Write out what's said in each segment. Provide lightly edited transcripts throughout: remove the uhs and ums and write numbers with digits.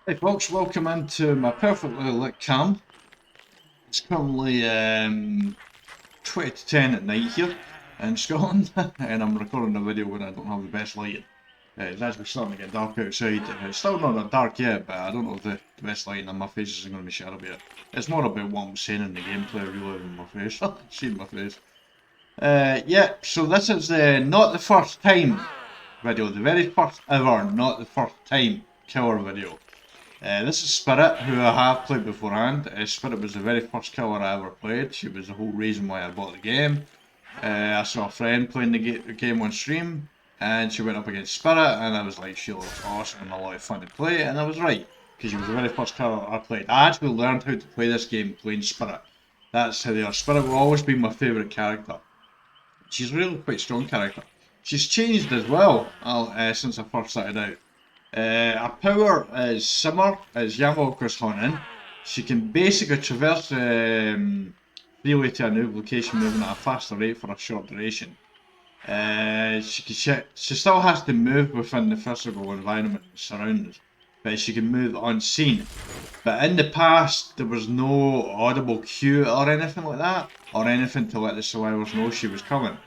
Hey folks, welcome into my perfectly lit cam. It's currently 20 to 10 at night here in Scotland and I'm recording a video when I don't have the best lighting. It's actually starting to get dark outside. It's still not that dark yet, but I don't know if the best lighting on my face isn't going to be shadowy yet. It's more about what I'm saying in the gameplay really than my face. Seeing my face. Yeah, so this is not the first time video, the very first ever not the first time killer video. This is Spirit, who I have played beforehand. Spirit was the very first killer I ever played. She was the whole reason why I bought the game. I saw a friend playing the game on stream, and she went up against Spirit, and I was like, she looks awesome and a lot of fun to play, and I was right, because she was the very first killer I played. I actually learned how to play this game playing Spirit. That's how they are. Spirit will always be my favourite character. She's a really quite strong character. She's changed as well since I first started out. Her power is similar as Yamawaka's Hunting. She can basically traverse freely to a new location moving at a faster rate for a short duration. She still has to move within the physical environment and surroundings, but she can move unseen. But in the past, there was no audible cue or anything like that, or anything to let the survivors know she was coming.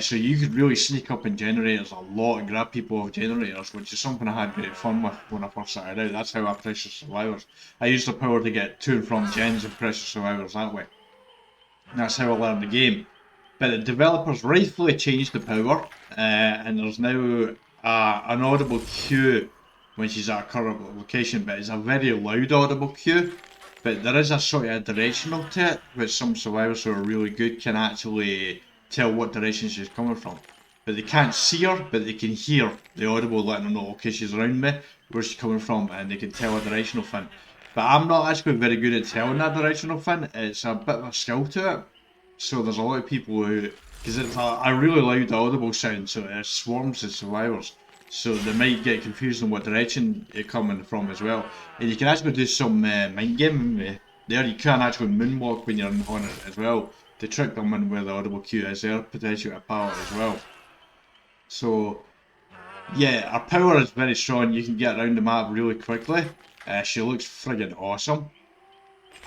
So you could really sneak up in generators a lot and grab people off generators, which is something I had great fun with when I first started out. That's how I pressure survivors. I used the power to get to and from gens and pressure survivors that way. And that's how I learned the game. But the developers rightfully changed the power, and there's now an audible cue when she's at a current location, but it's a very loud audible cue. But there is a sort of directional to it, which some survivors who are really good can actually tell what direction she's coming from. But they can't see her, but they can hear the audible letting them know, okay, she's around me, where's she coming from, and they can tell a directional thing. But I'm not actually very good at telling that directional thing. It's a bit of a skill to it. So there's a lot of people who, because it's a really loud audible sound, so it swarms the survivors. So they might get confused on what direction you're coming from as well. And you can actually do some mind game there. You can actually moonwalk when you're on it as well, to trick them in where the audible cue is there, potentially a power as well. So yeah, her power is very strong. You can get around the map really quickly. She looks friggin' awesome.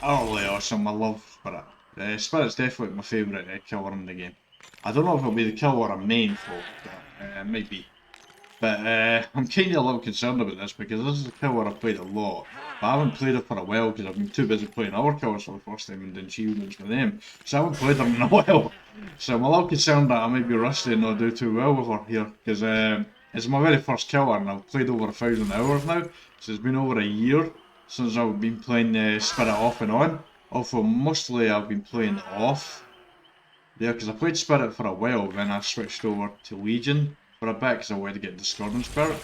Utterly awesome. I love Spirit. Spirit's definitely my favourite killer in the game. I don't know if it'll be the killer I'm main for, but it might be. But I'm kind of a little concerned about this because this is a killer I've played a lot. But I haven't played her for a while because I've been too busy playing other killers for the first time and doing achievements with them. So I haven't played her in a while. So I'm a little concerned that I might be rusty and not do too well with her here. Because it's my very first killer and I've played over 1,000 hours now. So it's been over a year since I've been playing Spirit off and on. Although mostly I've been playing off. Yeah, because I played Spirit for a while, then I switched over to Legion for a bit because I wanted to get Discordant Spirit.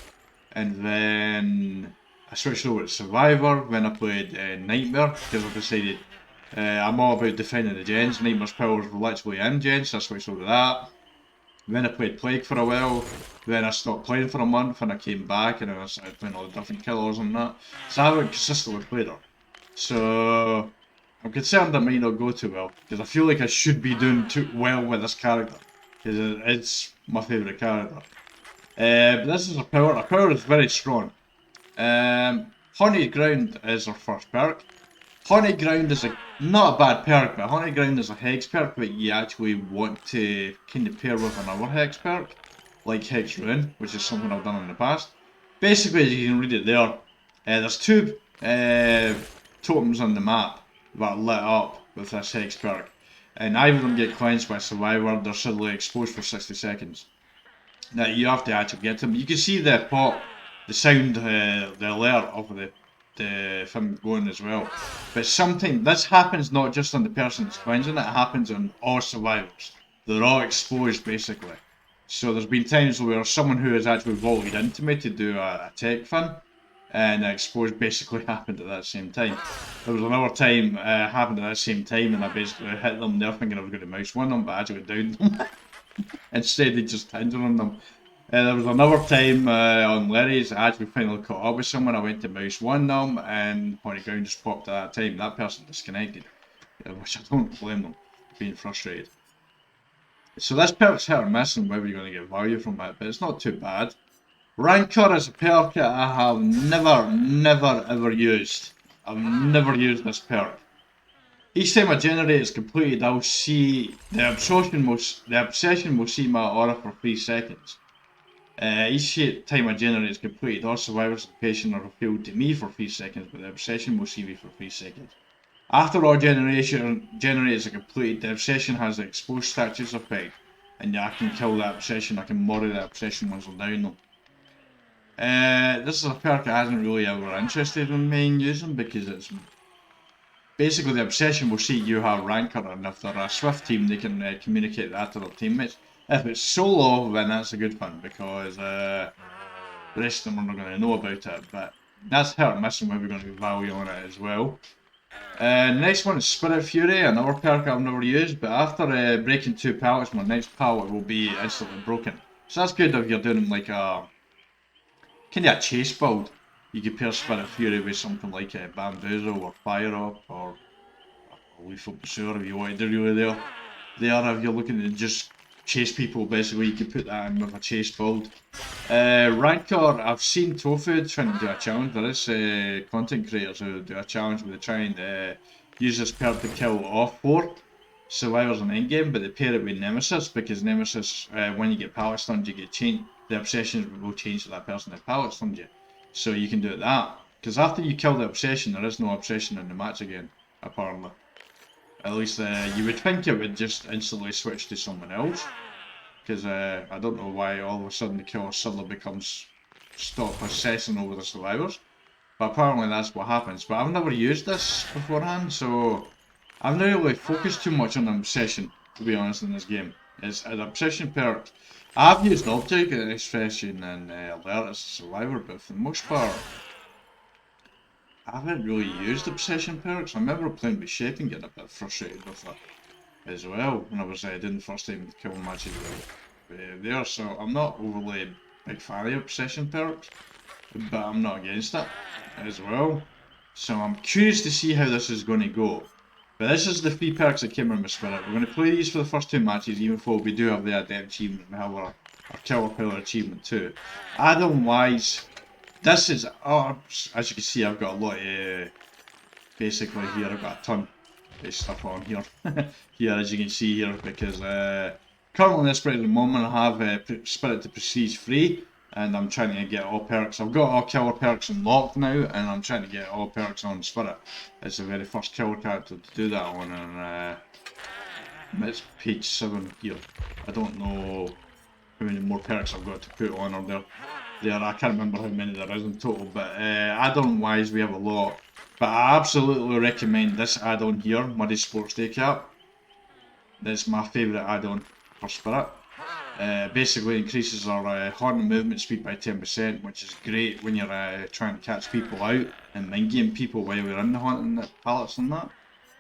And then I switched over to Survivor, then I played Nightmare because I decided I'm all about defending the gens. Nightmare's powers were literally in gens, so I switched over to that. Then I played Plague for a while, then I stopped playing for a month and I came back and I started playing all the different killers and that. So I haven't consistently played her. So I'm concerned that might not go too well, because I feel like I should be doing too well with this character, because it's my favourite character. But this is her power. Her power is very strong. Haunted Ground is her first perk. Haunted Ground is not a bad perk, but Haunted Ground is a Hex perk that you actually want to kind of pair with another Hex perk, like Hex Ruin, which is something I've done in the past. Basically, as you can read it there, there's two totems on the map that are lit up with this Hex perk, and either of them get cleansed by a survivor. They're suddenly exposed for 60 seconds. Now you have to actually get them. You can see the pop, the sound, the alert of the thing going as well. But sometimes this happens not just on the person that's cleansing it happens on all survivors. They're all exposed basically. So there's been times where someone who has actually vaulted into me to do a tech thing, and exposed basically happened at that same time. There was another time happened at that same time and I basically hit them. They're thinking I was going to mouse one them, but I actually downed them. Instead of just hindering them. There was another time on Larry's, I actually finally caught up with someone. I went to mouse one them and Haunted Ground just popped at that time. That person disconnected, which I don't blame them, being frustrated. So this perk's hit or miss on whether you're going to get value from it, but it's not too bad. Rancor is a perk that I have never ever used. I've never used this perk. Each time a generator is completed, I'll see the obsession will see my aura for 3 seconds. Each time a generator is completed, all survivors of the patient are revealed to me for 3 seconds, but the obsession will see me for 3 seconds. After all generators are completed, the obsession has the exposed statues effect, and I can kill that obsession, I can murder that obsession once I'm down them. This is a perk I wasn't really ever interested in main using because it's basically the obsession will see you have rancor, and if they're a swift team, they can communicate that to their teammates. If it's solo, then that's a good one because the rest of them are not going to know about it. But that's hit or miss, and we're going to be value on it as well. Next one is Spirit Fury, another perk I've never used, but after breaking 2 pallets, my next pallet will be instantly broken. So that's good if you're doing like a kind of a chase build. You can pair Spirit Fury with something like a Bamboozle or Fire Up or Lethal Pursuer if you want to do really there. If you're looking to just chase people, basically you can put that in with a chase build. Rancor, I've seen Tofu trying to do a challenge. There is content creators who do a challenge where they try and use this perk to kill all 4 survivors in endgame, but they pair it with Nemesis because Nemesis, when you get pallet stunned, you get changed. The obsessions will change to that person that pallet stunned you. So you can do it that. Because after you kill the obsession, there is no obsession in the match again, apparently. At least you would think it would just instantly switch to someone else. Because I don't know why all of a sudden the killer suddenly becomes stop obsessing over the survivors. But apparently that's what happens. But I've never used this beforehand, so I've not really focused too much on the obsession, to be honest, in this game. It's an obsession perk. I've used Object Expression and Alert as a survivor, but for the most part, I haven't really used obsession perks. I remember playing with Shape and getting a bit frustrated with it as well when I was doing the first time kill matches there. So I'm not overly a big fan of obsession perks, but I'm not against it as well. So I'm curious to see how this is going to go. But this is the 3 perks that came in my Spirit. We're going to play these for the first 2 matches, even though we do have the Adept achievement and we have our Killer Pillar achievement too. Add-on wise, this is, as you can see, I've got a lot of, basically here, I've got a ton of stuff on here. Here, as you can see here, because currently in this Spirit at the moment, I have Spirit to Prestige free, and I'm trying to get all perks. I've got all killer perks unlocked now, and I'm trying to get all perks on Spirit. It's the very first killer character to do that on, and it's page 7 here. I don't know how many more perks I've got to put on or there. I can't remember how many there is in total, but add-on wise we have a lot. But I absolutely recommend this add-on here, Muddy Sports Day Cap. That's my favourite add-on for Spirit. Basically increases our horn and movement speed by 10%, which is great when you're trying to catch people out and mind-game people while we're in the haunting pallets and that.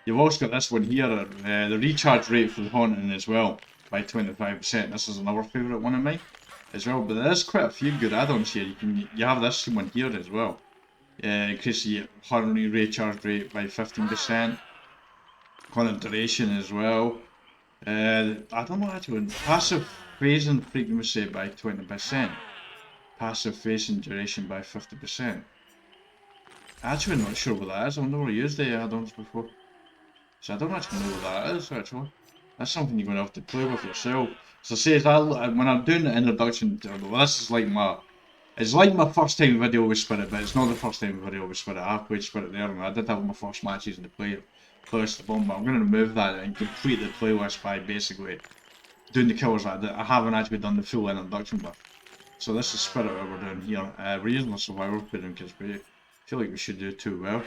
You've also got this one here, the recharge rate for the haunting as well, by 25%. This is another favourite one of mine as well, but there's quite a few good add-ons here. You have this one here as well. Increases your haunting recharge rate by 15%. Haunting duration as well. I don't know actually, passive phasing frequency by 20%, passive phasing duration by 50%. Actually not sure what that is, I've never used the add-ons before. So I don't actually know what that is actually. That's something you're going to have to play with yourself. So say when I'm doing the introduction to this is like it's like my first time video with Spirit, but it's not the first time video with Spirit. I've played Spirit there and I did have my first matches in the playlist bomb, but I'm going to remove that and complete the playlist by basically doing the killers that I haven't actually done the full introduction with. So this is Spirit that we're doing here. We're using the survival pairing because we feel like we should do too well.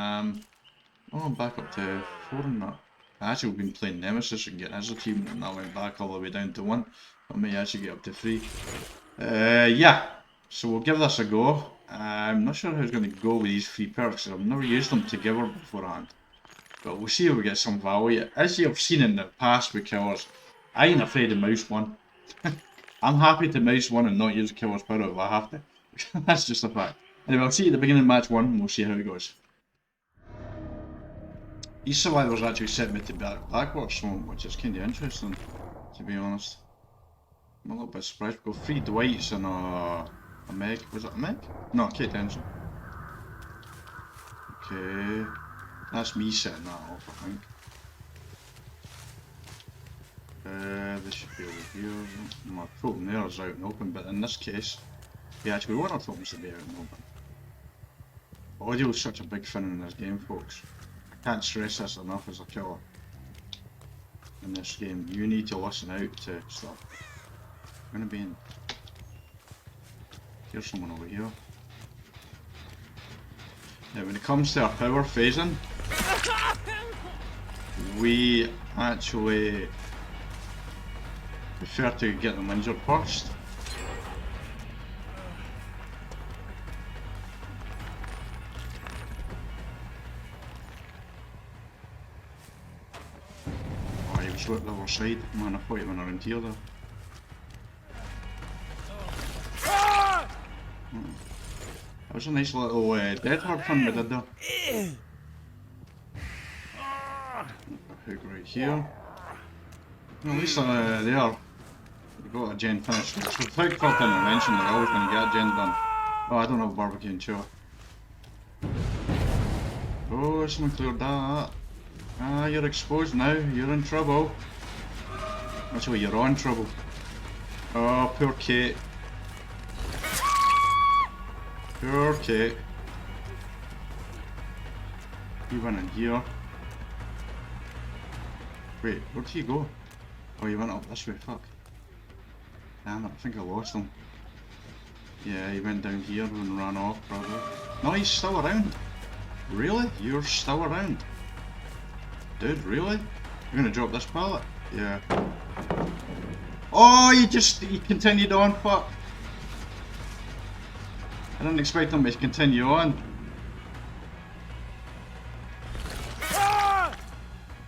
I'm back up to 4 and that. Actually we've been playing Nemesis and getting his achievement and I went back all the way down to 1. I may actually get up to 3. Yeah, so we'll give this a go. I'm not sure how it's going to go with these 3 perks. I've never used them together beforehand. But we'll see if we get some value. As you've seen in the past with killers, I ain't afraid to mouse one. I'm happy to mouse one and not use a killer's power if I have to. That's just a fact. Anyway, I'll see you at the beginning of match 1 and we'll see how it goes. These survivors actually set me to backwards, which is kind of interesting, to be honest. I'm a little bit surprised. We've got 3 Dwights and a Meg. Was it a Meg? No, Kate Denson. Okay. That's me setting that off, I think. This should be over here. My totem there is out and open, but in this case, yeah, actually, we want our totems to be out and open. Audio is such a big thing in this game, folks. I can't stress this enough as a killer. In this game, you need to listen out to stuff. I'm gonna be in. Here's someone over here. Now, when it comes to our power phasing, we actually prefer to get them injured first. Oh, he was at the other side. Man, I thought he went around here though. That was a nice little dead hard thing we did there. Hook right here. Well, at least there, we got a gen finished. So without further intervention, they're always going to get a gen done. Oh, I don't have barbecue and chill. Oh, someone cleared that. Ah, you're exposed now. You're in trouble. Actually, you're on trouble. Oh, poor Kate. Poor Kate. He went in here. Wait, where did he go? Oh, he went up this way, fuck. Damn it, I think I lost him. Yeah, he went down here and ran off, probably. No, he's still around. Really? You're still around? Dude, really? You're gonna drop this pallet? Yeah. Oh, he continued on, fuck. I didn't expect him to continue on.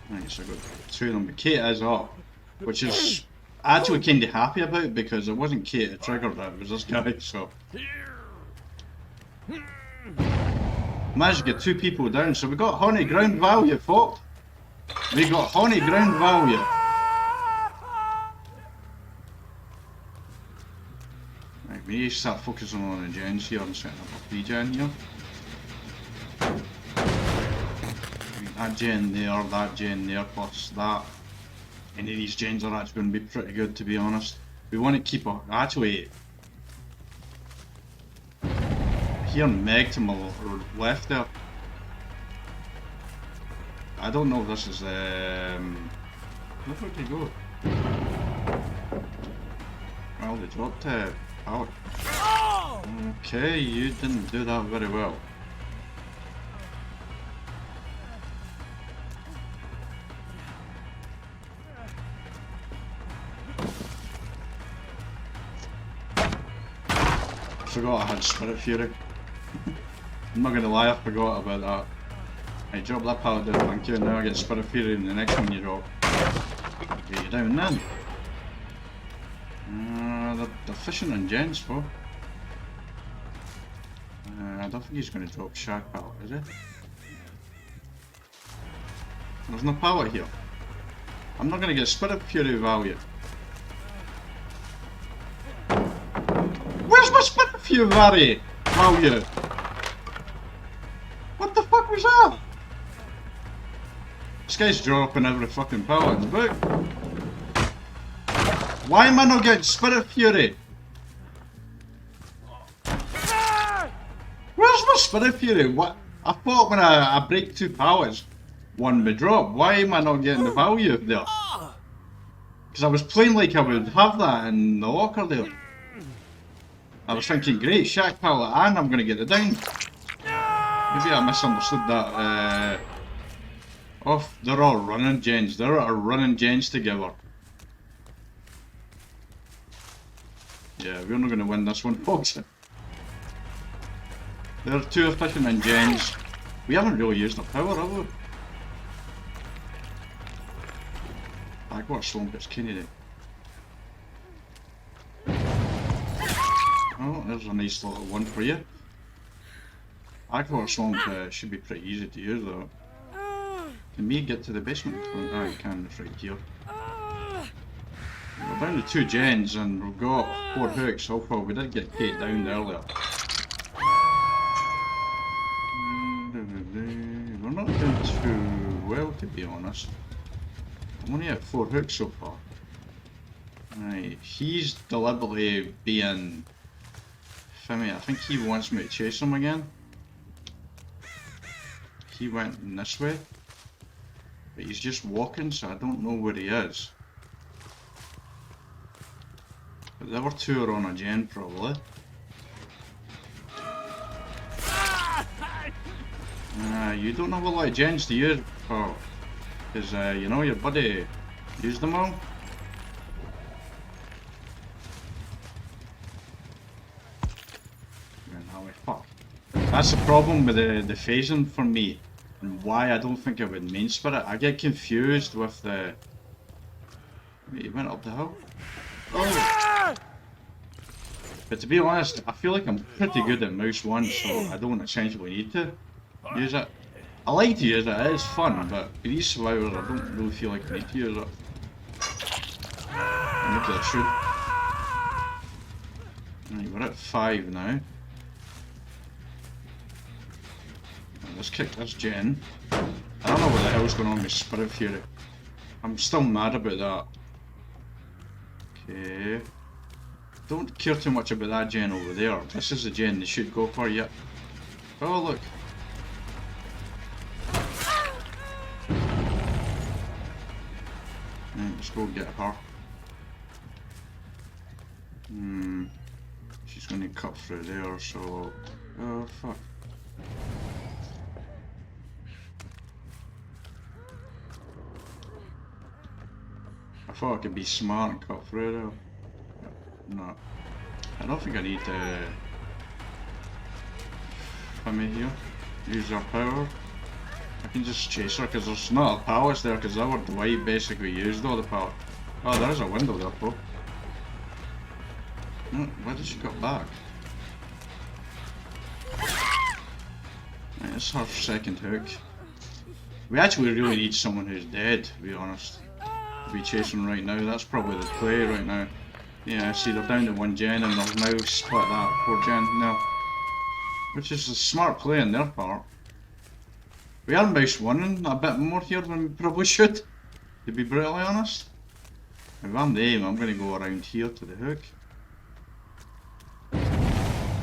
Right, so I got 2 of them, but Kate is up. Which is actually kind of happy about because it wasn't Kate that triggered it, it was this guy, so. Managed to get 2 people down, so we got honey ground value, folk. We got honey ground value. Right, we need to start focusing on the gens here and setting up a 3 gen here. That gen there, plus that. Any of these gens are actually going to be pretty good, to be honest. We want to keep actually here Meg to my left there. I don't know if this is where did he go? Well, they dropped out. Okay, you didn't do that very well. I forgot I had Spirit Fury. I'm not gonna lie, I forgot about that. I dropped that pallet down, thank you, and now I get Spirit Fury in the next one you drop. Get you down then. They're fishing on gens, for. I don't think he's gonna drop Shark pallet, is he? There's no pallet here. I'm not gonna get Spirit Fury value. Where's my Spirit Fury value? What the fuck was that? This guy's dropping every fucking pallet in the book. Why am I not getting Spirit Fury? Where's my Spirit Fury? What? I thought when I break 2 pallets, one would drop. Why am I not getting the value there? Because I was playing like I would have that in the locker there. I was thinking, great, Shack pallet, and I'm going to get it down. Maybe I misunderstood that. Oh, they're all running gens. They're all running gens together. Yeah, we're not going to win this one, folks. They're 2 efficient in gens. We haven't really used our power, have we? Backwater Swamp, it's Kennedy. Oh, there's a nice little one for you. Backwater Swamp should be pretty easy to use though. Can we get to the basement? Oh, you can, it's right here. We're down to 2 gens and we've got 4 hooks. Oh well, we did get Kate down earlier. We're not doing too well, to be honest. I'm only at 4 hooks so far. Right, he's deliberately being... I think he wants me to chase him again. He went this way. But he's just walking, so I don't know where he is. But the other 2 are on a gen, probably. You don't have a lot of gens to use, pal. Because, you know, your buddy used them all. Fuck. That's the problem with the phasing for me, and why I don't think I would main spirit. I get confused with the... Wait, he went up the hill? Oh! But to be honest, I feel like I'm pretty good at mouse 1, so I don't essentially need to use it. I like to use it, it is fun, but with these survivors I don't really feel like I need to use it. Maybe I should. Right, we're at 5 now. Let's kick this gen. I don't know what the hell's going on with Spirit Fury. I'm still mad about that. Okay. Don't care too much about that gen over there. This is the gen they should go for, yet. Oh look. Right, let's go get her. She's going to cut through there, so... Oh fuck. I thought I could be smart and cut through there. No. I don't think I need to come in here. Use our power. I can just chase her because there's not a palace there because our Dwight basically used all the power. Oh, there's a window there, bro. No, why did she cut back? Right, it's her second hook. We actually really need someone who's dead, to be honest. To be chasing right now, that's probably the play right now. Yeah, see they're down to 1 gen and they've now split that 4 gen now. Which is a smart play on their part. We are mouse 1 a bit more here than we probably should, to be brutally honest. If I'm the aim, I'm going to go around here to the hook.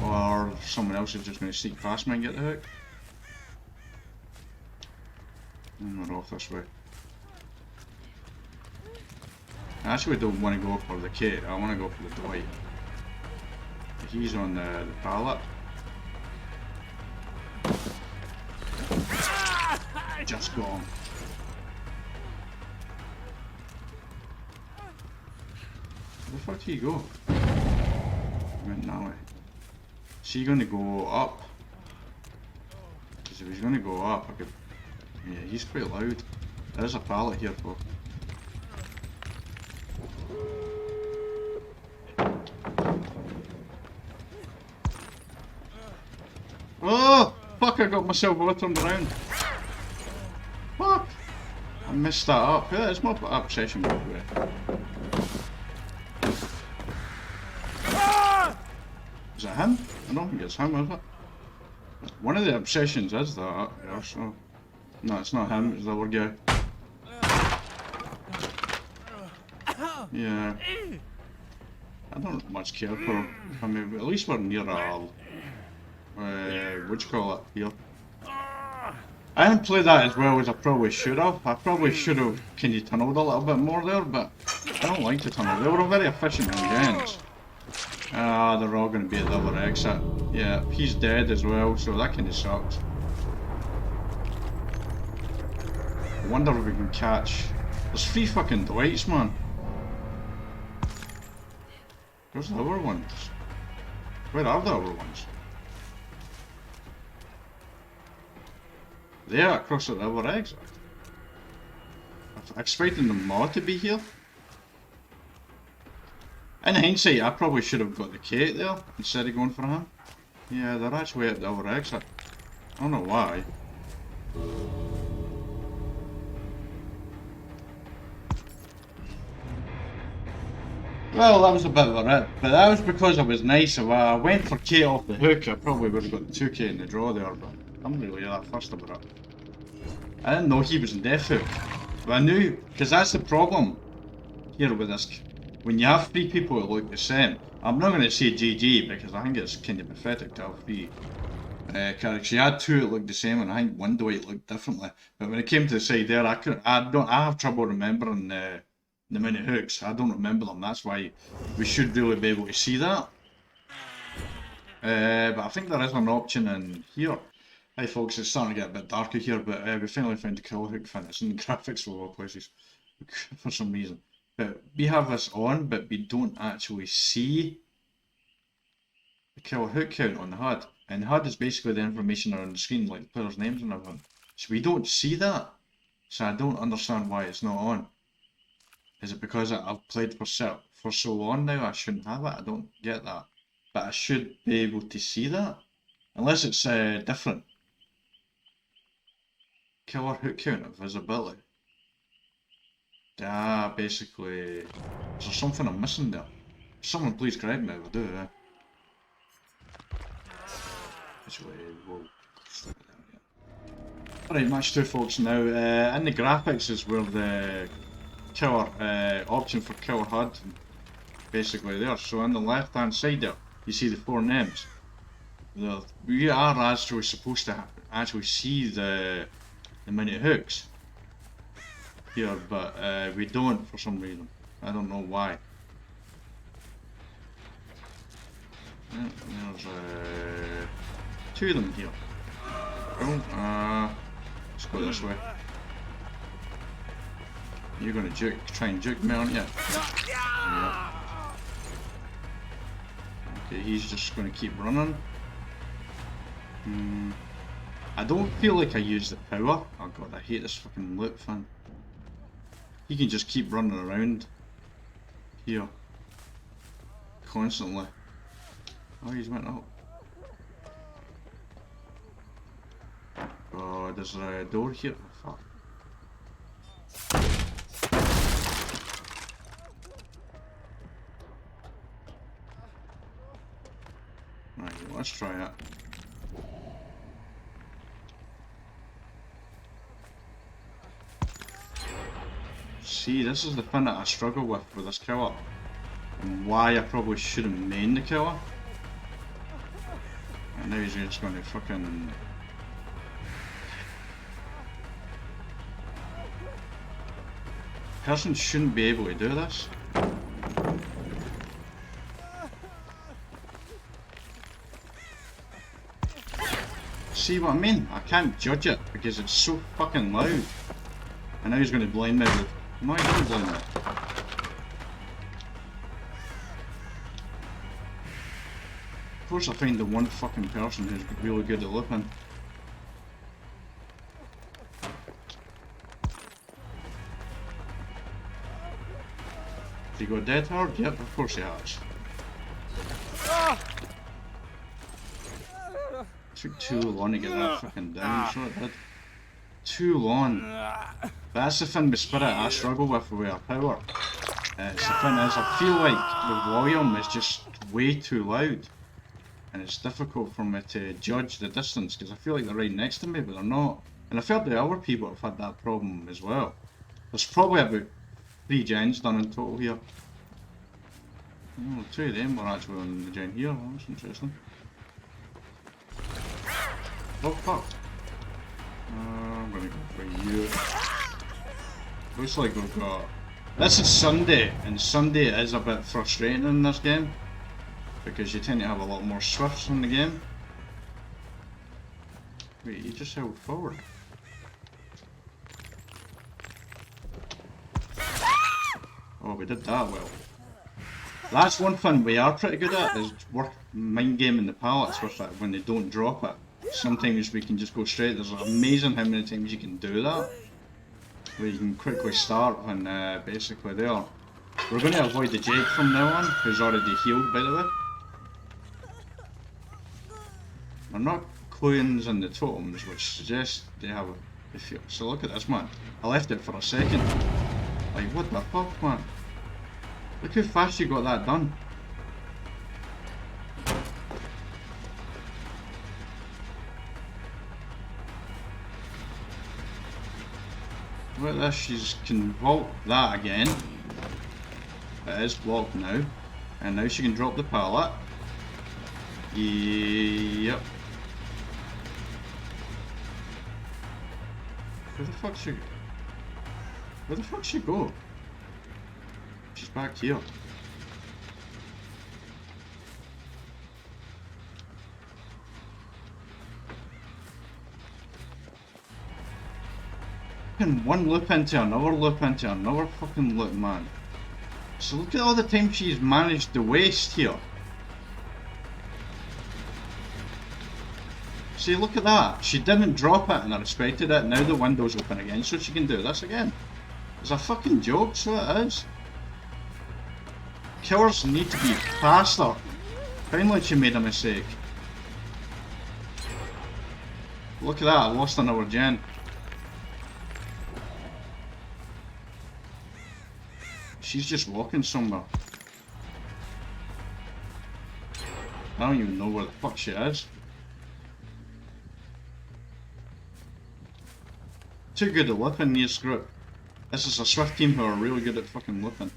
Or someone else is just going to sneak past me and get the hook. And we're off this way. I actually don't want to go for the Kate, I want to go for the Dwight. He's on the pallet. Just gone. Where the fuck did he go? He went that way. Is he going to go up? Because if he's going to go up, I could... Yeah, he's quite loud. There's a pallet here, folks. Oh! Fuck, I got myself all turned around. Fuck! I messed that up. Yeah, it's my obsession, by the way. Is it him? I don't think it's him, is it? One of the obsessions is that, yeah, so... No, it's not him, it's the other guy. Yeah. I don't much care for him. I mean, at least we're near a... what you call it here? I didn't play that as well as I probably should have. I probably should have kind of tunneled a little bit more there, but I don't like to tunnel. They were very efficient on gens. Ah, they're all going to be at the other exit. Yeah, he's dead as well, so that kind of sucks. I wonder if we can catch... There's 3 fucking Dwights, man. Where's the other ones? Where are the other ones? They are across at the other exit. I'm expecting them all to be here. In hindsight, I probably should have got the Kate there instead of going for him. Yeah, they're actually at the other exit. I don't know why. Well, that was a bit of a rip, but that was because I was nice. If I went for Kate off the hook, I probably would have got the 2K in the draw there, but I'm really that fussed about it. I didn't know he was in Death Hook, but I knew, because that's the problem here with this. When you have three people that look the same, I'm not going to say GG because I think it's kind of pathetic to have three characters. You had two that looked the same, and I think one way it looked differently. But when it came to the side there, I have trouble remembering the mini hooks. I don't remember them. That's why we should really be able to see that. But I think there is an option in here. Hi folks, it's starting to get a bit darker here, but we finally found the kill hook finish and graphics for all places for some reason. But we have this on, but we don't actually see the kill hook count on the HUD. And HUD is basically the information on the screen, like the players' names and everything. So we don't see that. So I don't understand why it's not on. Is it because I've played for so long now I shouldn't have it? I don't get that. But I should be able to see that. Unless it's different. Killer hook count of visibility. Basically, is there something I'm missing there? Someone please correct me if I do. Actually, we'll stick it down here. Alright, match 2 folks now. In the graphics is where the killer option for killer HUD basically there. So on the left hand side there, you see the 4 names. We are actually supposed to actually see the mini hooks here, but we don't for some reason. I don't know why. There's 2 of them here. Let's go this way. You're gonna try and juke me, aren't you? Yeah. Okay, he's just gonna keep running. I don't feel like I use the power. Oh god, I hate this fucking loop thing. He can just keep running around here constantly. Oh, he's went up. Oh, there's a door here. Oh, fuck. Right, let's try it. See, this is the thing that I struggle with this killer, and why I probably shouldn't main the killer. And now he's just going to fucking... Person shouldn't be able to do this. See what I mean? I can't judge it because it's so fucking loud. And now he's going to blind me with... No, he didn't blind me. Of course I find the one fucking person who's really good at looping. Did he go dead hard? Yep, of course he has. Took too long to get that fucking down, so it did. Too long. But that's the thing with Spirit I struggle with our power. The thing is, I feel like the volume is just way too loud. And it's difficult for me to judge the distance, because I feel like they're right next to me, but they're not. And I've heard the other people have had that problem as well. There's probably about 3 gens done in total here. Oh, 2 of them were actually on the gen here, oh, that's interesting. Oh fuck. I'm gonna go for you. Looks like we've got... This is Sunday, and Sunday is a bit frustrating in this game. Because you tend to have a lot more swifts in the game. Wait, you just held forward. Oh, we did that well. That's one thing we are pretty good at, is mind gaming the pallets with it when they don't drop it. Sometimes we can just go straight. There's amazing how many times you can do that. Where you can quickly start and basically there. We're going to avoid the Jake from now on, who's already healed by the way. They're not coins in the totems, which suggests they have a few. So look at this man. I left it for a second. Like what the fuck, man? Look how fast you got that done. Look at this, she can vault that again. It is blocked now. And now she can drop the pallet. Yep. Where the fuck she... Where the fuck she go? She's back here. Fucking one loop into another loop into another fucking loop, man. So look at all the time she's managed to waste here. See, look at that. She didn't drop it and I respected it. Now the window's open again, so she can do this again. It's a fucking joke, so it is. Killers need to be faster. Finally she made a mistake. Look at that, I lost another gen. She's just walking somewhere. I don't even know where the fuck she is. Too good at whipping this group. This is a Swift team who are really good at fucking whipping.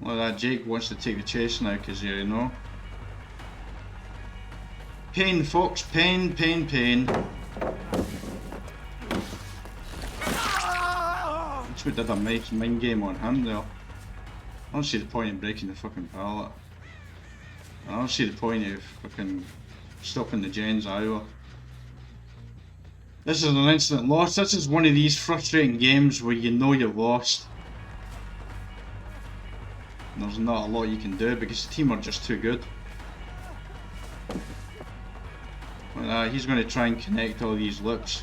Look at that, Jake wants to take the chase now because you know. Pain, folks, pain, pain, pain. We did a nice mind game on him there. I don't see the point in breaking the fucking pallet. I don't see the point of fucking stopping the gens either. This is an instant loss. This is one of these frustrating games where you know you've lost. And there's not a lot you can do because the team are just too good. He's going to try and connect all these loops.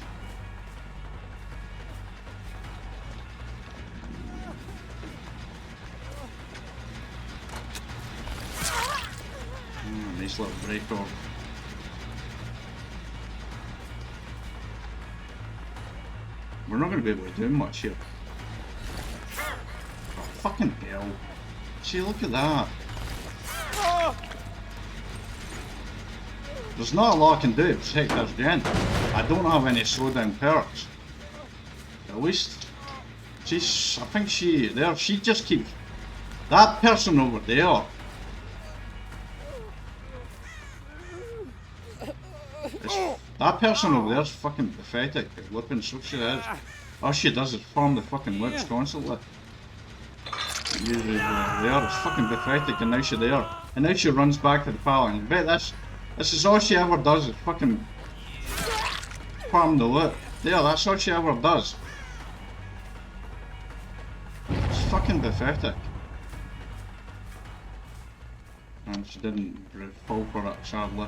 Nice little break off. We're not going to be able to do much here. Oh, fucking hell. See, look at that. There's not a lot I can do to protect this gen. I don't have any slowdown perks. At least, I think she just keeps... That person over there. That person over there's fucking pathetic at whipping, so she is. All she does is farm the fucking whips constantly. Usually there, it's fucking pathetic, and now she's there. And now she runs back to the pallet, and I bet this is all she ever does is fucking farm the loot. There, that's all she ever does. It's fucking pathetic. And she didn't fall for it, sadly.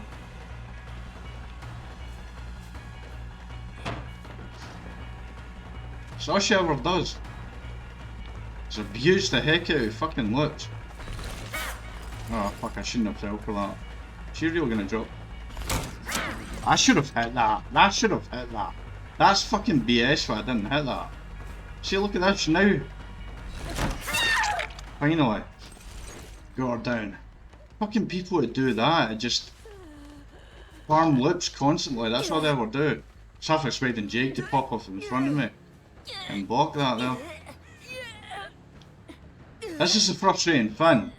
That's all she ever does. Is abuse the heck out of fucking looks. Oh fuck, I shouldn't have fell for that. She really gonna drop? I should have hit that. That should have hit that. That's fucking BS why I didn't hit that. See, look at this now. Finally. Got her down. Fucking people that do that, just farm loops constantly. That's all they ever do. Just half expecting Jake to pop off in front of me and block that there. This is the frustrating thing.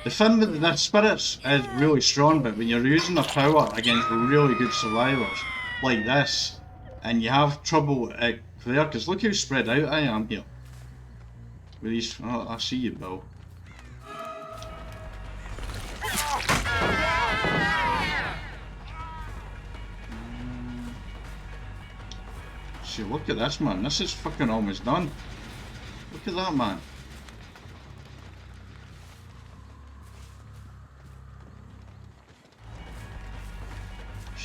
The thing with the spirits is really strong, but when you're using their power against really good survivors like this, and you have trouble there, because look how spread out I am here. With these, oh, I see you, Bill. See, look at this, man. This is fucking almost done. Look at that, man.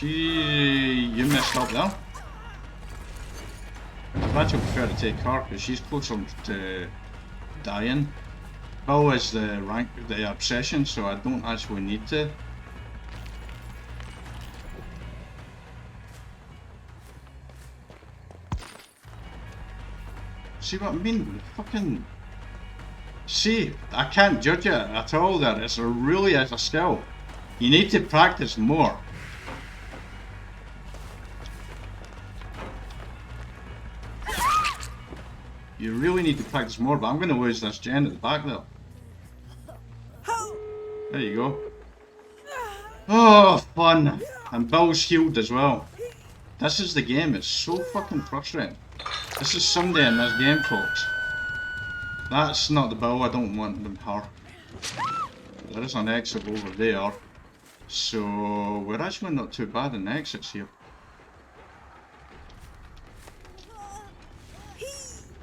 You messed up there. I'd actually prefer to take her because she's closer to dying. Bill is the rank, the obsession, so I don't actually need to. See what I mean? Fucking See, I can't judge it at all there. It's really is a skill. You need to practice more. You really need to practice more, but I'm going to lose this gen at the back there. There you go. Oh, fun. And Bill's healed as well. This is the game. It's so fucking frustrating. This is Sunday in this game, folks. That's not the Bill. I don't want them her. There is an exit over there. So we're actually not too bad in exits here.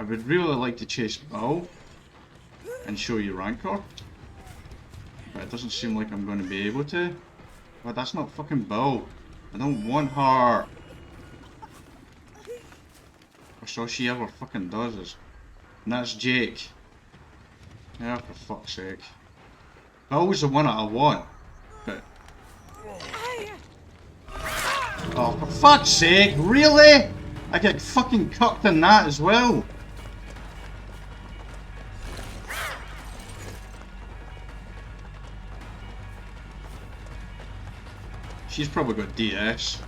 I would really like to chase Bill and show you Rancor, but it doesn't seem like I'm going to be able to. But that's not fucking Bill. I don't want her. That's all she ever fucking does is. And that's Jake. Yeah, for fuck's sake. Bill's the one that I want, but... Oh, for fuck's sake, really? I get fucking cucked in that as well. She's probably got DS.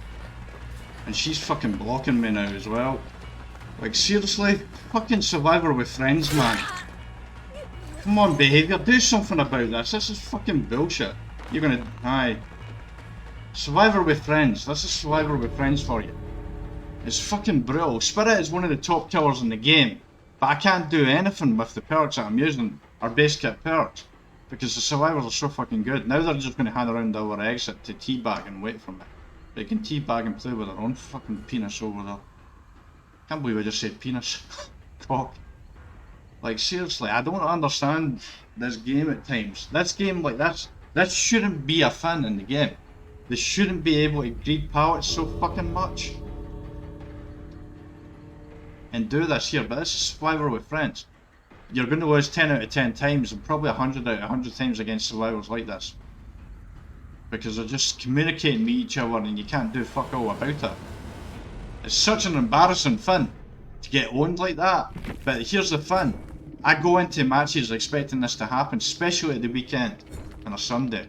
And she's fucking blocking me now as well. Like, seriously? Fucking Survivor with friends, man. Come on, behaviour, do something about this. This is fucking bullshit. You're gonna... Aye. Survivor with friends. This is Survivor with friends for you. It's fucking brutal. Spirit is one of the top killers in the game. But I can't do anything with the perks that I'm using. Our base kit perks. Because the survivors are so fucking good. Now they're just going to hang around our exit to teabag and wait for me. They can teabag and play with their own fucking penis over there. Can't believe I just said penis. Cock. Like, seriously, I don't understand this game at times. This game like this shouldn't be a thing in the game. They shouldn't be able to greed pallets so fucking much. And do this here, but this is Survivor with friends. You're going to lose 10 out of 10 times and probably 100 out of 100 times against survivors like this. Because they're just communicating with each other and you can't do fuck all about it. It's such an embarrassing thing to get owned like that. But here's the thing. I go into matches expecting this to happen, especially at the weekend on a Sunday.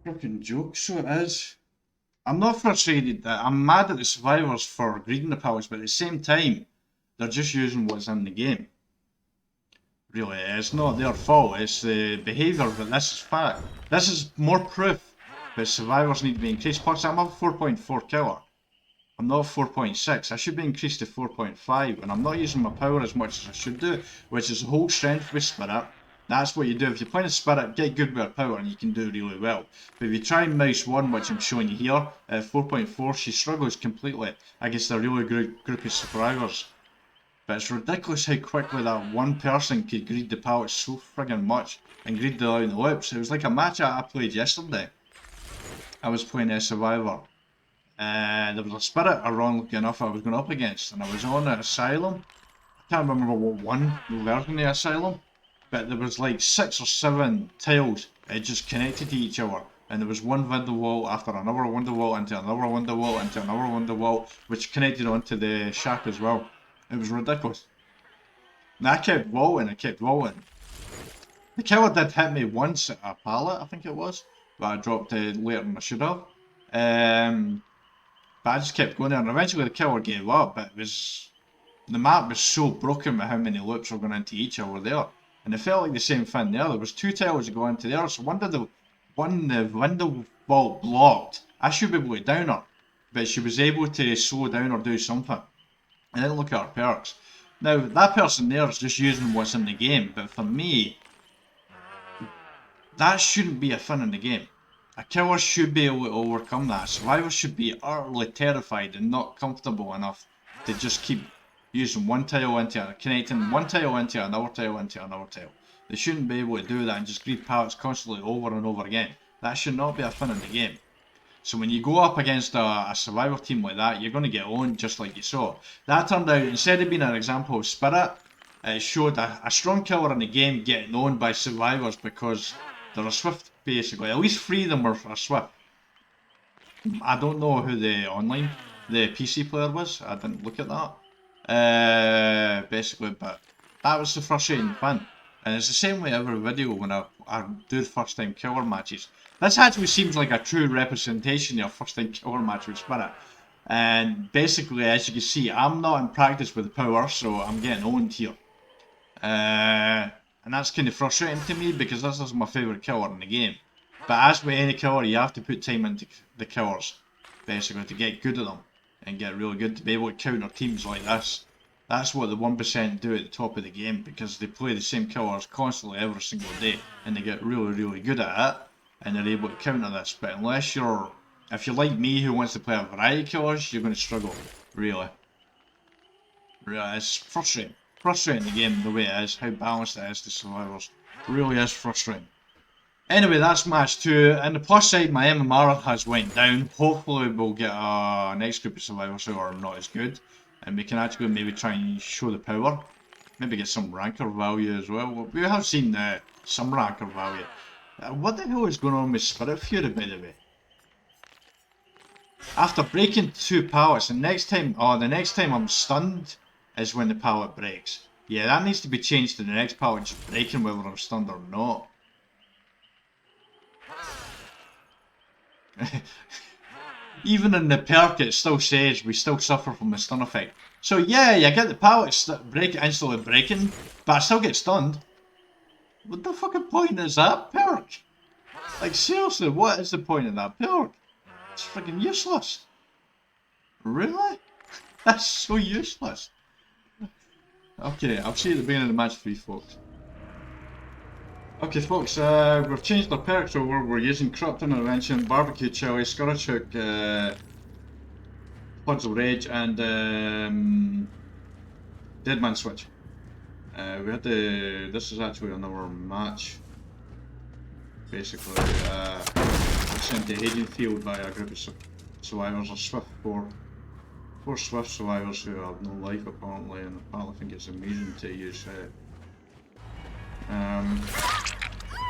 Fucking joke, so it is. I'm not frustrated that I'm mad at the survivors for greeding the pallets, but at the same time, they're just using what's in the game. Really, it's not their fault, it's the behaviour, but this is fact. This is more proof that survivors need to be increased. Plus, I'm a 4.4 killer. I'm not 4.6. I should be increased to 4.5, and I'm not using my power as much as I should do, which is whole strength with Spirit. That's what you do. If you're playing a Spirit, get good with her power and you can do really well. But if you try Mouse 1, which I'm showing you here, at 4.4, she struggles completely against a really good group of survivors. But it's ridiculous how quickly that one person could greed the pallets so friggin' much and greed the loops. It was like a match I played yesterday. I was playing a Survivor. There was a Spirit, ironically enough, I was going up against, and I was on an Asylum. I can't remember what one version of the Asylum. But there was like 6 or 7 tiles just connected to each other, and there was one window wall after another window wall into another window wall into another window wall, which connected onto the shack as well. It was ridiculous. And I kept vaulting, The killer did hit me once at a pallet, I think it was, but I dropped it later than I should have. But I just kept going there, and eventually the killer gave up. But the map was so broken with how many loops were going into each other there. And it felt like the same thing there. There was 2 tiles that go into there, so the window wall blocked. I should be able to down her, but she was able to slow down or do something. And then look at her perks. Now, that person there is just using what's in the game, but for me, that shouldn't be a thing in the game. A killer should be able to overcome that. Survivors should be utterly terrified and not comfortable enough to just keep using one tile into it, connecting one tile into another tile into another tile. They shouldn't be able to do that and just greed pallets constantly over and over again. That should not be a thing in the game. So when you go up against a survivor team like that, you're going to get owned just like you saw. That turned out, instead of being an example of Spirit, It showed a strong killer in the game getting owned by survivors because they're a Swift basically. At least 3 of them were a Swift. I don't know who the PC player was. I didn't look at that. Basically, but that was the frustrating fun. And it's the same way every video when I do first time killer matches. This actually seems like a true representation of a first time killer match with Spirit. And basically, as you can see, I'm not in practice with the power, so I'm getting owned here. And that's kind of frustrating to me because this is my favourite killer in the game. But as with any killer, you have to put time into the killers, basically, to get good at them and get really good to be able to counter teams like this. That's what the 1% do at the top of the game because they play the same killers constantly every single day and they get really, really good at it and they're able to counter this. But if you're like me who wants to play a variety of killers, you're going to struggle, really. It's frustrating. Frustrating the game the way it is, how balanced it is to survivors. It really is frustrating. Anyway, that's match 2. And the plus side, my MMR has went down. Hopefully we'll get a next group of survivors who are not as good. And we can actually maybe try and show the power. Maybe get some ranker value as well. We have seen some ranker value. What the hell is going on with Spirit Fury, by the way? After breaking 2 pallets, the next time I'm stunned is when the pallet breaks. Yeah, that needs to be changed to the next pallet just breaking whether I'm stunned or not. Even in the perk it still says we still suffer from the stun effect. So yeah, you get the pallet instantly breaking, but I still get stunned. What the fucking point is that perk? Like seriously, what is the point of that perk? It's freaking useless. Really? That's so useless. Okay, I'll see you at the beginning of the match for you folks. Okay folks, we've changed our perks over. We're using Corrupt Intervention, Barbecue Chili, Scourgehook, Puzzle Rage and Deadman Switch. This is actually another match. Basically, we're sent to Haydenfield by a group of survivors, a Swift 4 Swift survivors who have no life apparently, and apparently think it's amusing to use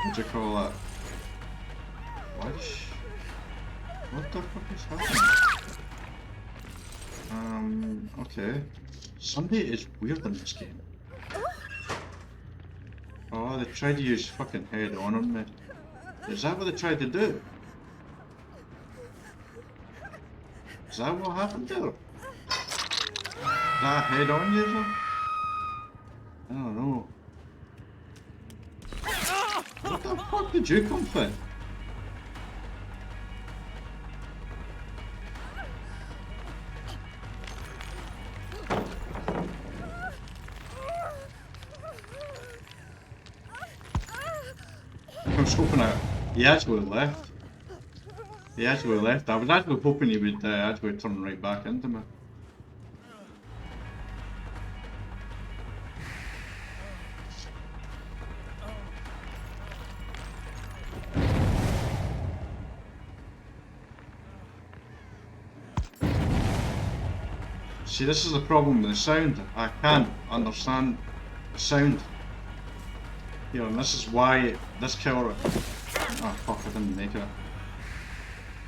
what do you call it? What the fuck is happening? Okay. Sunday is weird in this game. Oh, they tried to use fucking head on me. Is that what they tried to do? Is that what happened there? That head on user? I don't know. What the fuck did you come from? I was hoping he actually left. He actually left. I was actually hoping he would actually turn right back into me. See, this is the problem with the sound. I can't understand the sound. You know, and this is why this killer... Oh fuck, I didn't make it.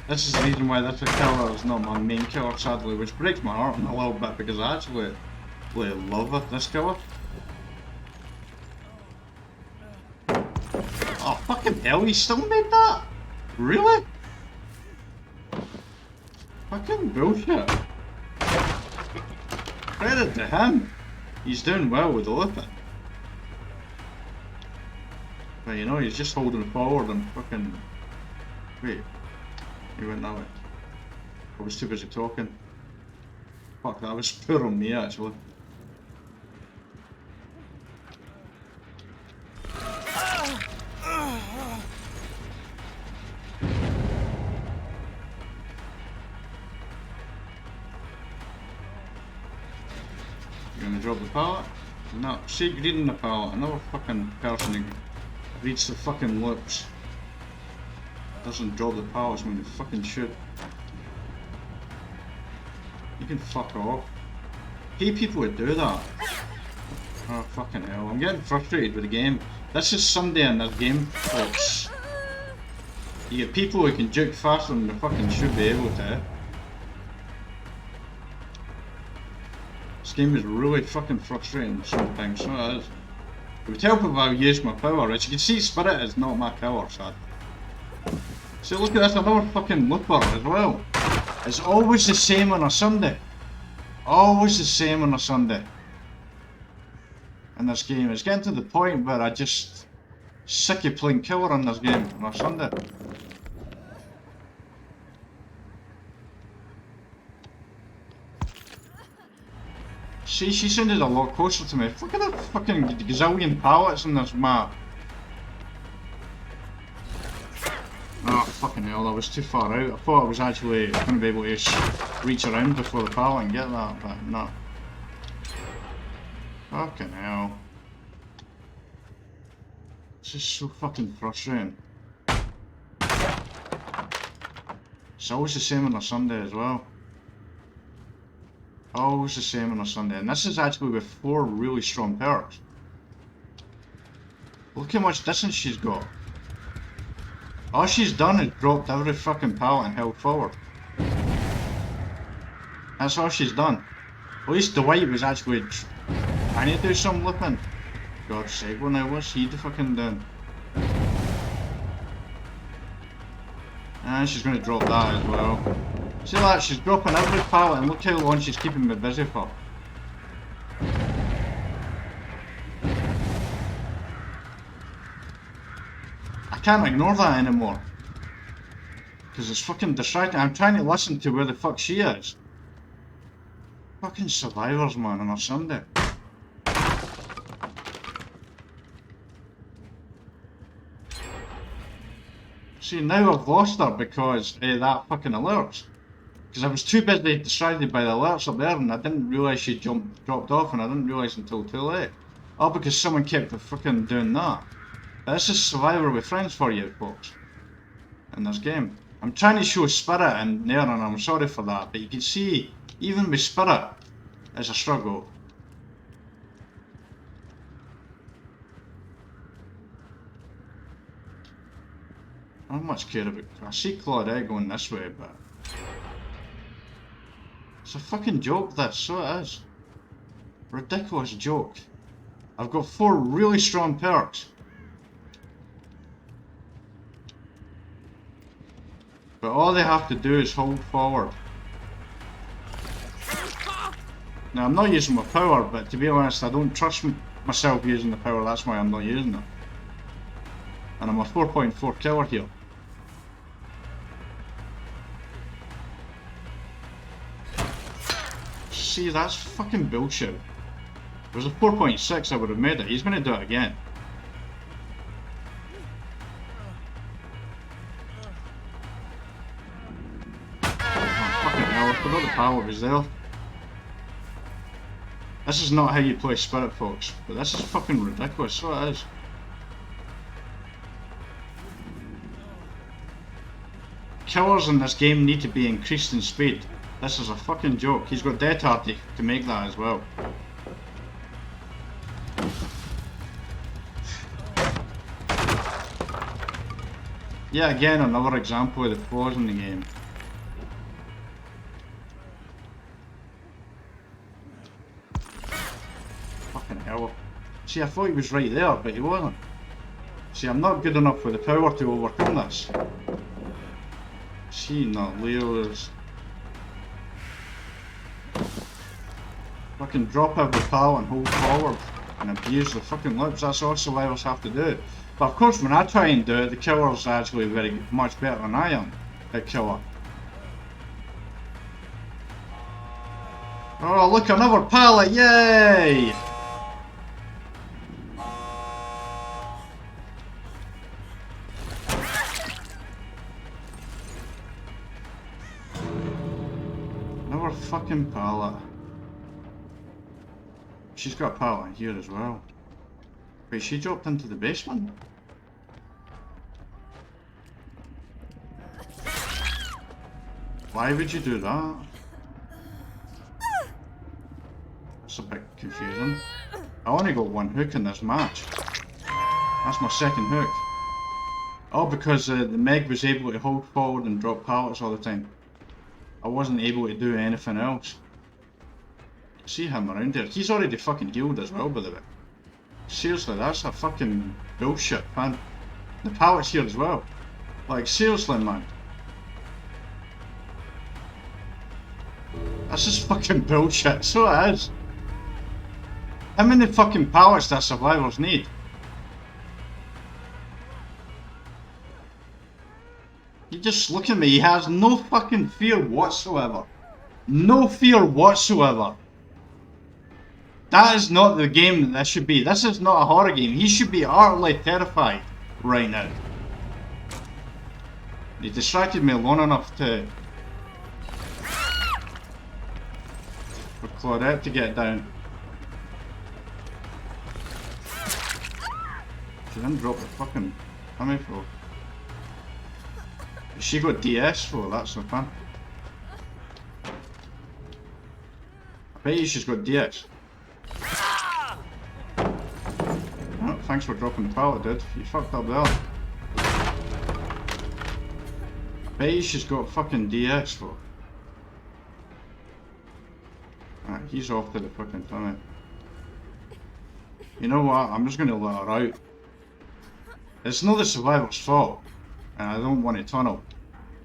This is the reason why this killer is not my main killer, sadly, which breaks my heart a little bit because I actually really love this killer. Oh fucking hell, he still made that? Really? Fucking bullshit. Credit to him. He's doing well with the weapon. But you know, he's just holding forward and fucking... Wait. He went that way. I was too busy talking. Fuck, that was poor on me actually. You gonna drop the pallet? No, see, reading the pallet. Another fucking person who reads the fucking lips. Doesn't drop the pallets when you fucking shoot. You can fuck off. Hate people who do that. Oh, fucking hell. I'm getting frustrated with the game. This is Sunday in this game, folks. You get people who can juke faster than they fucking should be able to. This game is really fucking frustrating sometimes, so it is. It would help if I used my power. As you can see, Spirit is not my power, sad. See, look at this, another fucking looper as well. It's always the same on a Sunday. Always the same on a Sunday. In this game. It's getting to the point where I just sick of playing killer in this game on a Sunday. See, she sounded a lot closer to me. Look at that fucking gazillion pallets in this map. Oh, fucking hell, that was too far out. I thought I was actually going to be able to reach around before the pallet and get that, but no. Fucking hell. This is so fucking frustrating. It's always the same on a Sunday as well. Always the same on a Sunday. And this is actually with 4 really strong perks. Look how much distance she's got. All she's done is dropped every fucking pallet and held forward. That's all she's done. At least the white was actually trying to do some lipping. God's sake, well now what's he fucking doing? And she's going to drop that as well. See that, she's dropping every pallet and look how long she's keeping me busy for. I can't ignore that anymore. Because it's fucking distracting. I'm trying to listen to where the fuck she is. Fucking survivors, man, on a Sunday. See, now I've lost her because of that fucking alerts. Because I was too busy distracted by the alerts up there and I didn't realise she dropped off and I didn't realise until too late. All because someone kept fucking doing that. But this is Survivor with friends for you folks. In this game. I'm trying to show Spirit in there and I'm sorry for that, but you can see, even with Spirit, it's a struggle. I don't much care about. I see Claudette going this way, but it's a fucking joke. This, so it is. Ridiculous joke. I've got 4 really strong perks, but all they have to do is hold forward. Now I'm not using my power, but to be honest, I don't trust myself using the power. That's why I'm not using it. And I'm a 4.4 killer here. See, that's fucking bullshit. If it was a 4.6, I would have made it. He's going to do it again. Oh, fucking hell, I forgot the power was there. This is not how you play Spirit, folks. But this is fucking ridiculous, so it is. Killers in this game need to be increased in speed. This is a fucking joke. He's got Death Heart to make that as well. Yeah, again, another example of the flaws in the game. Fucking hell. See, I thought he was right there, but he wasn't. See, I'm not good enough with the power to overcome this. See, not Leo's. Fucking drop every pallet and hold forward and abuse the fucking lips. That's all survivors have to do. But of course, when I try and do it, the killer's actually very much better than I am at killer. Oh, look, another pallet! Yay! Another fucking pallet. She's got a pallet in here as well. Wait, she dropped into the basement? Why would you do that? It's a bit confusing. I only got one hook in this match. That's my second hook. All because the Meg was able to hold forward and drop pallets all the time. I wasn't able to do anything else. See him around here. He's already fucking healed as well, by the way. Seriously, that's a fucking bullshit, man. The pallets here as well. Like, seriously, man. That's just fucking bullshit. So it is. How many fucking pallets does survivors need? You just look at me, he has no fucking fear whatsoever. No fear whatsoever. That is not the game that this should be. This is not a horror game. He should be utterly terrified right now. He distracted me long enough to... for Claudette to get down. She didn't drop the fucking hammer for. She got DS for, that's the fun. I bet you she's got DS. Oh, thanks for dropping the pallet, dude. You fucked up there. I bet you she's got fucking DS for. Alright, he's off to the fucking tunnel. You know what? I'm just gonna let her out. It's not the survivor's fault, and I don't want to tunnel.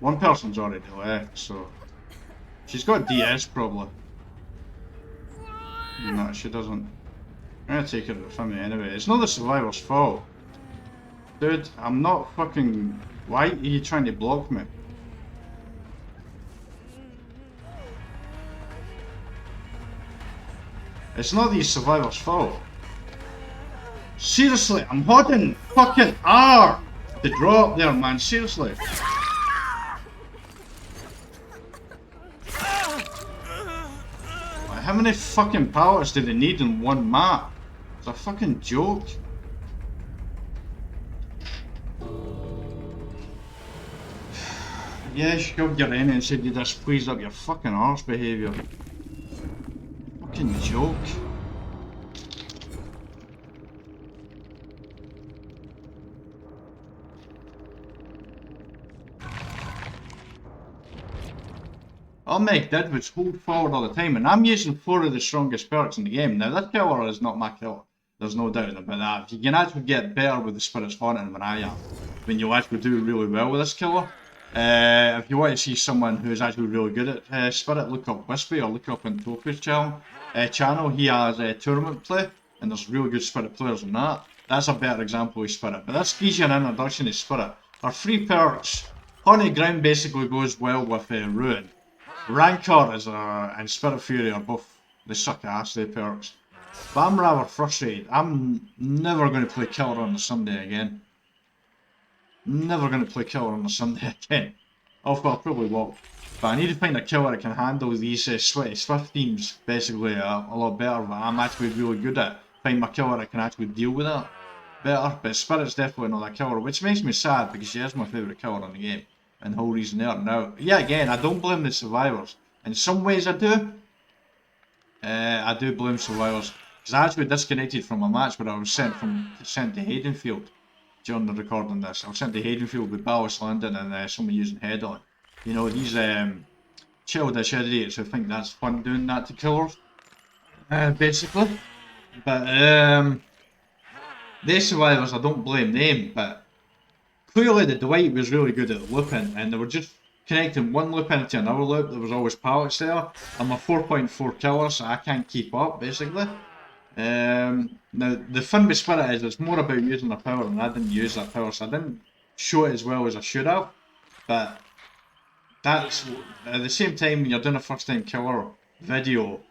One person's already left, so she's got DS probably. No, she doesn't. I'm gonna take her to the family anyway. It's not the survivor's fault. Dude, I'm not fucking... Why are you trying to block me? It's not the survivor's fault. Seriously, I'm holding fucking R to drop there, man. Seriously. How many fucking pallets do they need in one map? It's a fucking joke. Yeah, shoved your in and said you just pleased up your fucking arse behaviour. Fucking joke. All Meg did was hold forward all the time, and I'm using 4 of the strongest perks in the game. Now, this killer is not my killer. There's no doubt about that. If you can actually get better with the Spirit's Haunting than I am, then you'll actually do really well with this killer. If you want to see someone who's actually really good at Spirit, look up Wispy or look up on Tofu's channel. He has tournament play, and there's really good Spirit players on that. That's a better example of Spirit. But this gives you an introduction to Spirit. Our 3 perks. Haunted Ground basically goes well with Ruin. Rancor is and Spirit Fury are both, they suck ass, they perks. But I'm rather frustrated. I'm never going to play Killer on the Sunday again. Never going to play Killer on the Sunday again. Oh, well, I probably will. But I need to find a killer that can handle these Sweaty Swift teams basically a lot better. But I'm actually really good at find my killer that can actually deal with that better. But Spirit's definitely not that killer, which makes me sad because she is my favourite killer in the game. And the whole reason there. Now, yeah, again, I don't blame the survivors. In some ways I do. I do blame survivors. Because I actually disconnected from a match where I was sent to Haydenfield during the recording this. I was sent to Haydenfield with Ballast London and someone using head on. You know, these childish idiots who think that's fun doing that to killers. Basically. But, they survivors, I don't blame them, but clearly the Dwight was really good at looping, and they were just connecting one loop into another loop. There was always pallets there. I'm a 4.4 killer, so I can't keep up, basically. Now, the fun with Spirit is it's more about using their power, and I didn't use that power, so I didn't show it as well as I should have. But that's, at the same time, when you're doing a first time killer video,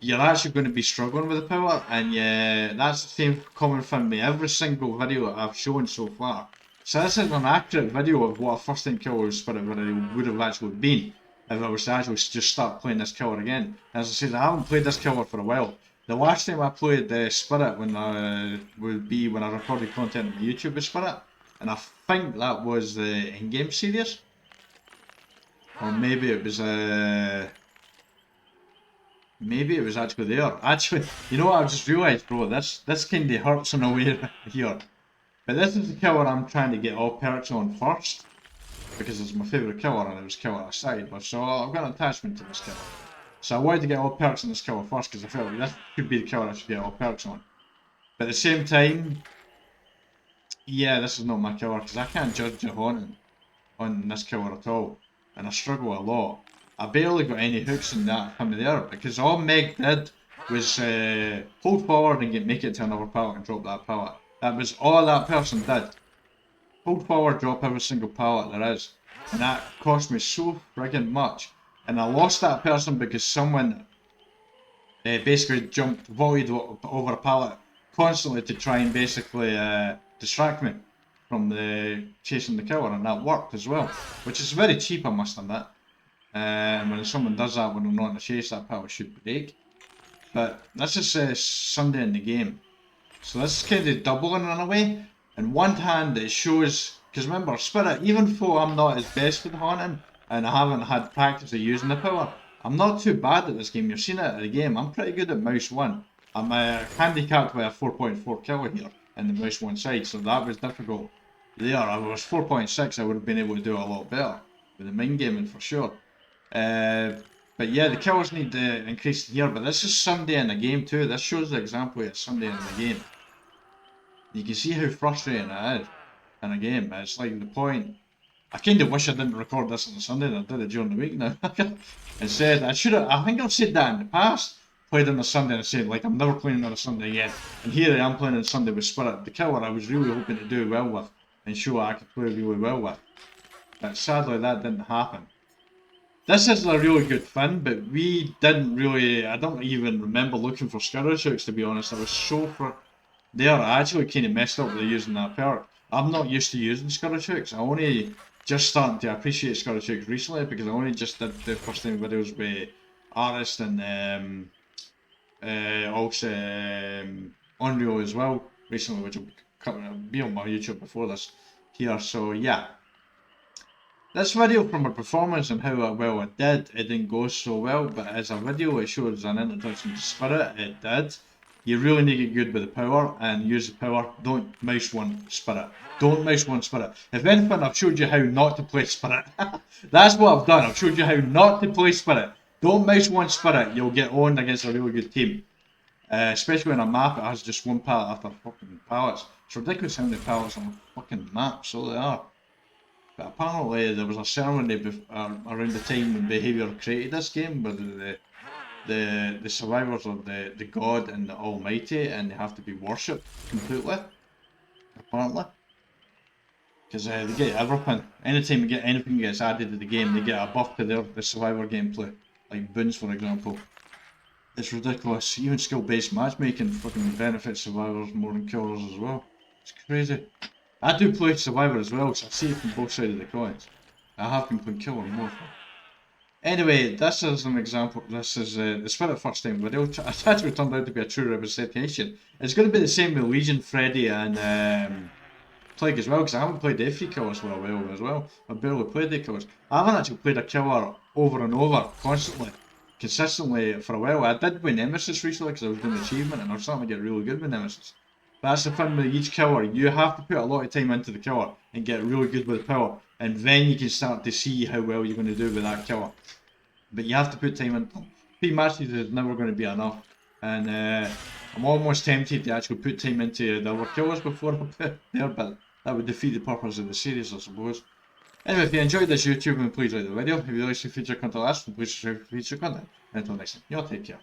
you're actually going to be struggling with the power, and yeah, that's the same common thing with every single video that I've shown so far. So this is an accurate video of what a first time killer with Spirit video would have actually been if I was to actually just start playing this killer again. As I said, I haven't played this killer for a while. The last time I played Spirit when I recorded content on my YouTube with Spirit, and I think that was the in-game series, or maybe it was Maybe it was actually there. Actually, you know what I've just realised, bro? This kind of hurts in a way here. But this is the killer I'm trying to get all perks on first. Because it's my favourite killer and it was killer aside. But so I've got an attachment to this killer. So I wanted to get all perks on this killer first because I felt like this could be the killer I should get all perks on. But at the same time, yeah, this is not my killer because I can't judge the haunting on this killer at all. And I struggle a lot. I barely got any hooks in that from there because all Meg did was hold forward and make it to another pallet and drop that pallet. That was all that person did. Hold forward, drop every single pallet there is. And that cost me so friggin' much. And I lost that person because someone basically volleyed over a pallet constantly to try and basically distract me from chasing the killer, and that worked as well. Which is very cheap, I must admit. When someone does that when they're not in the chase, that pallet should break. But this is Sunday in the game. So this is kind of doubling in a way. In one hand it shows, because remember, Spirit, even though I'm not as best with haunting, and I haven't had practice of using the power, I'm not too bad at this game. You've seen it at the game, I'm pretty good at mouse 1. I'm handicapped by a 4.4 killer here in the mouse 1 side, so that was difficult. There, if I was 4.6 I would have been able to do a lot better, with the mind gaming for sure. But yeah, the kills need to increase here, but this is Sunday in the game too. This shows the example of Sunday in the game. You can see how frustrating it is in a game. It's like the point. I kind of wish I didn't record this on a Sunday and I did it during the week now. Instead, I think I've said that in the past. Played on a Sunday and said, like, I'm never playing on a Sunday again. And here I am playing on Sunday with Spirit, the killer I was really hoping to do well with and show I could play really well with. But sadly, that didn't happen. This is a really good thing, but we didn't really. I don't even remember looking for Scourge Hooks, to be honest. I was so there, I actually kind of messed up with using that perk. I'm not used to using Scourge Hooks. I only just starting to appreciate Scourge Hooks recently because I only just did the first time videos with Artist and also Unreal as well recently, which will be on my YouTube before this here. So yeah, this video from a performance and how well it didn't go so well, but as a video it shows an introduction to Spirit. It did. You really need to get good with the power and use the power. Don't mouse 1 Spirit. Don't mouse 1 Spirit. If anything, I've showed you how not to play Spirit. That's what I've done. I've showed you how not to play Spirit. Don't mouse 1 Spirit. You'll get owned against a really good team. Especially on a map that has just one pallet after fucking pallets. It's ridiculous how many pallets on a fucking map, so they are. But apparently there was a ceremony around the time when Behaviour created this game where the survivors are the god and the almighty and they have to be worshipped completely, apparently. Because they get everything. Anytime you get anything gets added to the game, they get a buff to the survivor gameplay. Like boons, for example. It's ridiculous. Even skill-based matchmaking fucking benefits survivors more than killers as well. It's crazy. I do play survivor as well, so I see it from both sides of the coins. I have been playing killer more. Anyway, this is an example. This is the Spirit first time video. It actually turned out to be a true representation. It's going to be the same with Legion, Freddy, and Plague as well, because I haven't played the 3 killers for a while as well. I've barely played the killers. I haven't actually played a killer over and over, constantly, consistently for a while. I did with Nemesis recently because I was doing the achievement, and I'm starting to get really good with Nemesis. But that's the thing with each killer. You have to put a lot of time into the killer and get really good with the power, and then you can start to see how well you're going to do with that killer. But you have to put time in. 3 matches is never going to be enough, and I'm almost tempted to actually put time into the other killers before I put there, but that would defeat the purpose of the series, I suppose. Anyway, if you enjoyed this YouTube, then please like the video. If you like some future content, please subscribe for future content. Until next time, y'all take care.